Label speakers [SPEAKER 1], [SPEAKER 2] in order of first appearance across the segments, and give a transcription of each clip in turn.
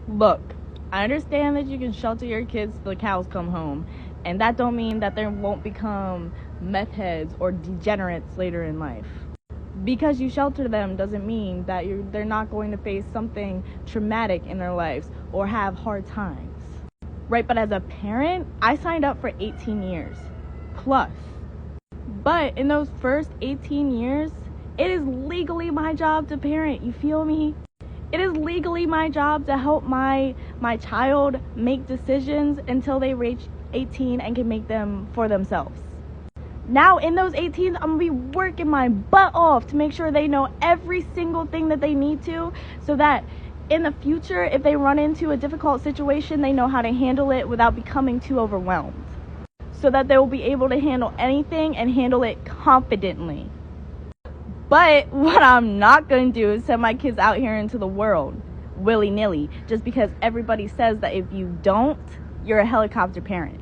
[SPEAKER 1] Look, I understand that you can shelter your kids till the cows come home, and that don't mean that they won't become meth heads or degenerates later in life. Because you shelter them doesn't mean that they're not going to face something traumatic in their lives or have hard times. Right, but as a parent, I signed up for 18 years plus. But in those first 18 years, it is legally my job to parent, you feel me? It is legally my job to help my child make decisions until they reach 18 and can make them for themselves. Now in those 18s, I'm gonna be working my butt off to make sure they know every single thing that they need to, so that in the future, if they run into a difficult situation, they know how to handle it without becoming too overwhelmed, so that they will be able to handle anything and handle it confidently. But what I'm not going to do is send my kids out here into the world willy-nilly just because everybody says that if you don't, you're a helicopter parent.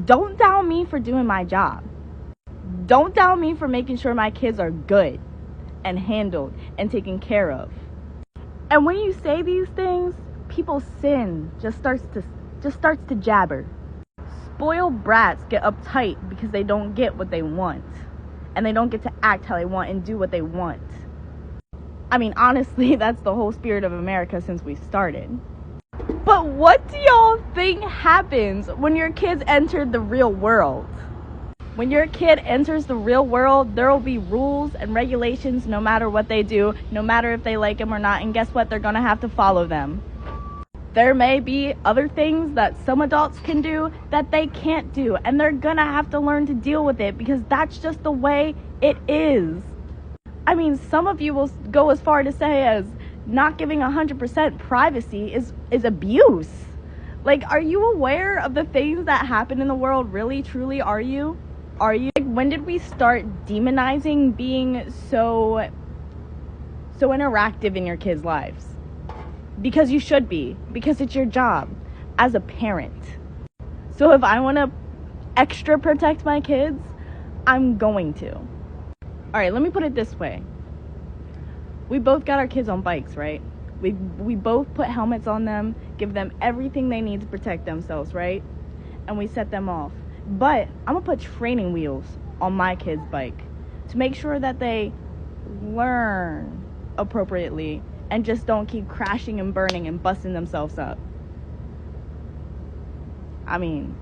[SPEAKER 1] Don't doubt me for doing my job. Don't doubt me for making sure my kids are good and handled and taken care of. And when you say these things, people's sin just starts to jabber. Spoiled brats get uptight because they don't get what they want. And they don't get to act how they want and do what they want. I mean, honestly, that's the whole spirit of America since we started. But what do y'all think happens when your kids enter the real world? When your kid enters the real world, there will be rules and regulations no matter what they do, no matter if they like them or not, and guess what? They're gonna have to follow them. There may be other things that some adults can do that they can't do, and they're gonna have to learn to deal with it because that's just the way it is. I mean, some of you will go as far to say as not giving 100% privacy is abuse. Like, are you aware of the things that happen in the world? Really, truly, are you? Like, when did we start demonizing being so interactive in your kids' lives? Because you should be. Because it's your job as a parent. So if I want to extra protect my kids, I'm going to. Alright, let me put it this way. We both got our kids on bikes, right? We both put helmets on them, give them everything they need to protect themselves, right? And we set them off. But I'm going to put training wheels on my kid's bike to make sure that they learn appropriately and just don't keep crashing and burning and busting themselves up. I mean,